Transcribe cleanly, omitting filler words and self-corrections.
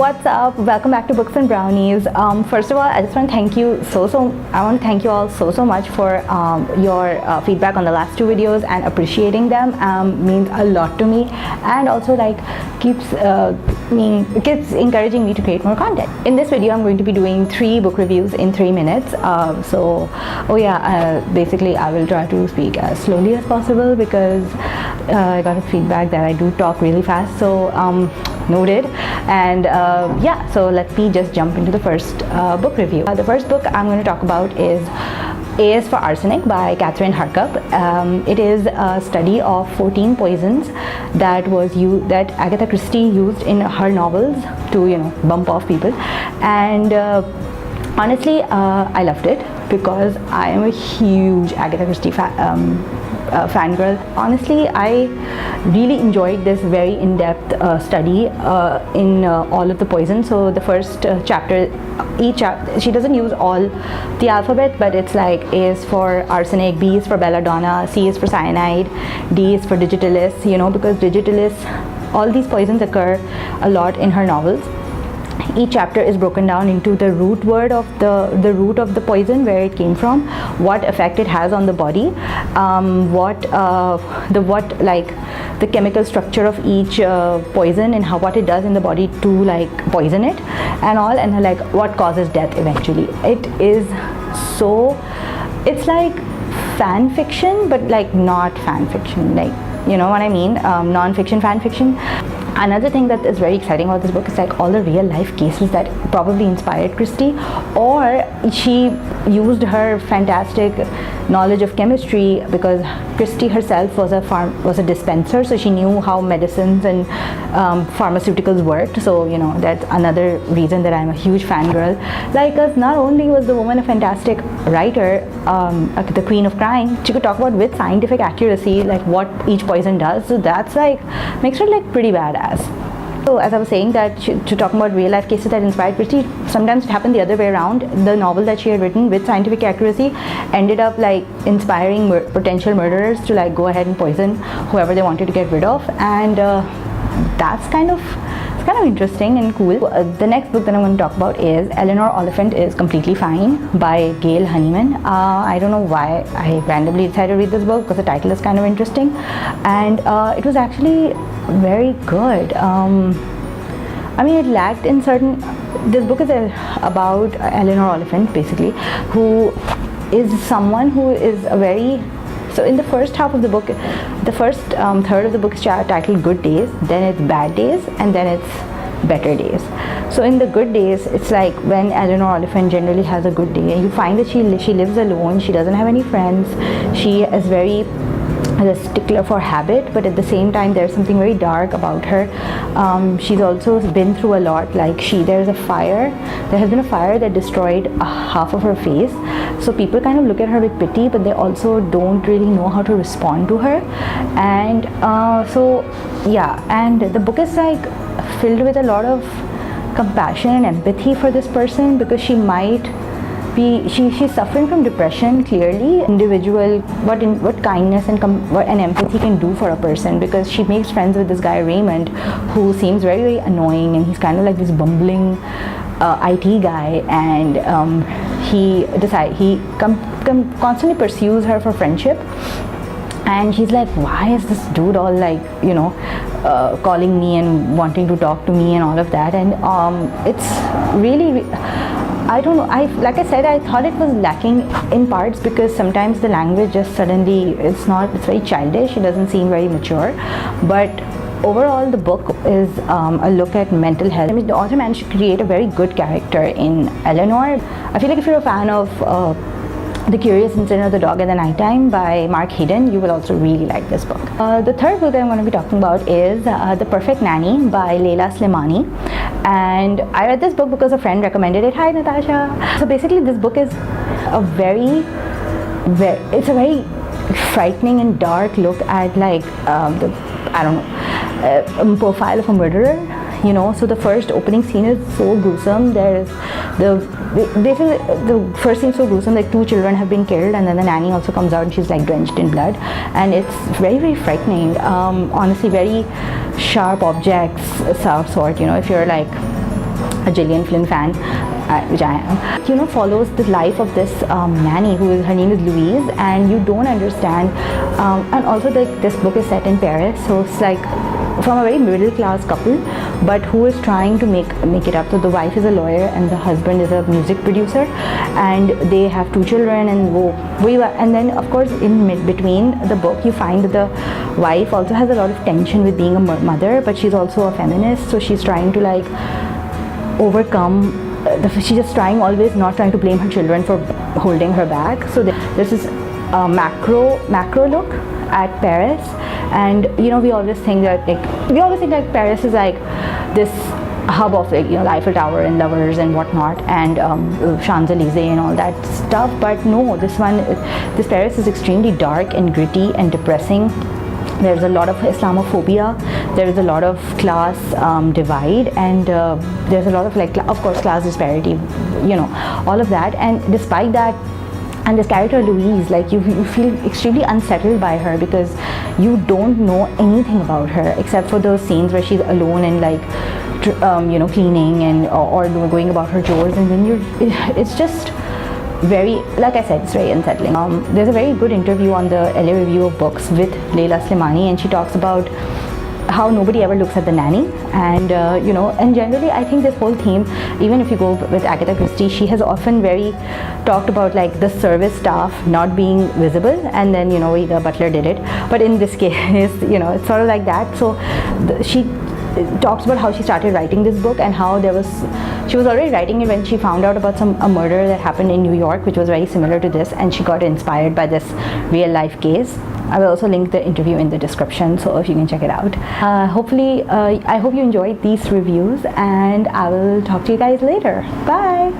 What's up? Welcome back to Books and Brownies. First of all, I just want to thank you I want to thank you all so much for your feedback on the last two videos, and appreciating them means a lot to me, and also like keeps encouraging me to create more content. In this video, I'm going to be doing 3 book reviews in 3 minutes. Basically I will try to speak as slowly as possible because I got a feedback that I do talk really fast. So noted. And so let me just jump into the first book review. The first book I'm going to talk about is For Arsenic by Catherine Harkup. It is a study of 14 poisons that Agatha Christie used in her novels to bump off people, and honestly I loved it because I am a huge Agatha Christie fangirl. Honestly, I really enjoyed this very in-depth study in all of the poisons. So the first chapter, she doesn't use all the alphabet, but it's like A is for arsenic, B is for belladonna, C is for cyanide, D is for digitalis, because digitalis, all these poisons occur a lot in her novels. Each chapter is broken down into the root word of the root of the poison, where it came from, what effect it has on the body, the chemical structure of each poison, and what it does in the body to poison it and all, and what causes death eventually. It's like fan fiction, but not fan fiction, you know what I mean, non-fiction fan fiction. Another thing that is very exciting about this book is all the real life cases that probably inspired Christie, or she used her fantastic knowledge of chemistry, because Christie herself was a dispenser, so she knew how medicines and pharmaceuticals worked. So that's another reason that I'm a huge fangirl. Because not only was the woman a fantastic writer, the queen of crime, she could talk about with scientific accuracy what each poison does. So that's makes her pretty badass. So as I was saying, that to talk about real life cases that inspired Christie, sometimes it happened the other way around. The novel that she had written with scientific accuracy ended up inspiring potential murderers to go ahead and poison whoever they wanted to get rid of, and that's kind of interesting and cool. The next book that I'm going to talk about is Eleanor, Oliphant is Completely Fine by Gail Honeyman. I don't know why I randomly decided to read this book, because the title is kind of interesting, and it was actually very good. It lacked in certain. This book is about Eleanor Oliphant, basically, who is someone who is a very. So in the first half of the book, the first third of the book is titled Good Days, then it's Bad Days, and then it's Better Days. So in the good days, it's when Eleanor Oliphant generally has a good day, and you find that she lives alone, she doesn't have any friends, she is very a stickler for habit, but at the same time there's something very dark about her. She's also been through a lot. There has been a fire that destroyed half of her face, so people kind of look at her with pity, but they also don't really know how to respond to her. And and the book is filled with a lot of compassion and empathy for this person, because she might be she's suffering from depression. Clearly, individual what kindness and empathy can do for a person, because she makes friends with this guy Raymond, who seems very, very annoying, and he's kind of this bumbling IT guy, and he constantly pursues her for friendship. And she's why is this dude all calling me and wanting to talk to me and all of that? And it's really, I don't know, like I said, I thought it was lacking in parts, because sometimes the language just suddenly, it's very childish, it doesn't seem very mature. But overall, the book is a look at mental health. The author managed to create a very good character in Eleanor. I feel if you're a fan of The Curious Incident of the Dog at the Nighttime by Mark Hayden, you will also really like this book. The third book that I'm going to be talking about is The Perfect Nanny by Leila Slimani. And I read this book because a friend recommended it. Hi, Natasha. So basically, this book is a very frightening and dark look at the profile of a murderer. So the first opening scene is so gruesome. There's the first scene is so gruesome, 2 children have been killed, and then the nanny also comes out and she's drenched in blood, and it's very, very frightening. Honestly, very sharp objects sort, if you're a Gillian Flynn fan, which I am, follows the life of this nanny her name is Louise, and you don't understand. And also, this book is set in Paris, so it's like from a very middle class couple, but who is trying to make it up. So the wife is a lawyer and the husband is a music producer, and they have 2 children, and then of course in between the book you find that the wife also has a lot of tension with being a mother, but she's also a feminist, so she's trying to like overcome she's just always not trying to blame her children for holding her back. So this is a macro look at Paris, and we always think that Paris is like this hub of the Eiffel Tower and lovers and whatnot, and Champs-Elysees and all that stuff. But no, this Paris is extremely dark and gritty and depressing. There's a lot of Islamophobia, there is a lot of class divide, and there's a lot of of course class disparity, all of that. And despite that, and this character Louise, you feel extremely unsettled by her, because you don't know anything about her except for those scenes where she's alone and cleaning and or going about her chores, and then it's just very, like I said, it's very unsettling. There's a very good interview on the LA Review of Books with Leila Slimani, and she talks about how nobody ever looks at the nanny, and and generally I think this whole theme, even if you go with Agatha Christie, she has often very talked about the service staff not being visible, and then the butler did it. But in this case, it's sort of like that. So she talks about how she started writing this book, and how she was already writing it when she found out about a murder that happened in New York, which was very similar to this, and she got inspired by this real life case. I will also link the interview in the description, so if you can check it out. Hopefully, I hope you enjoyed these reviews, and I will talk to you guys later. Bye!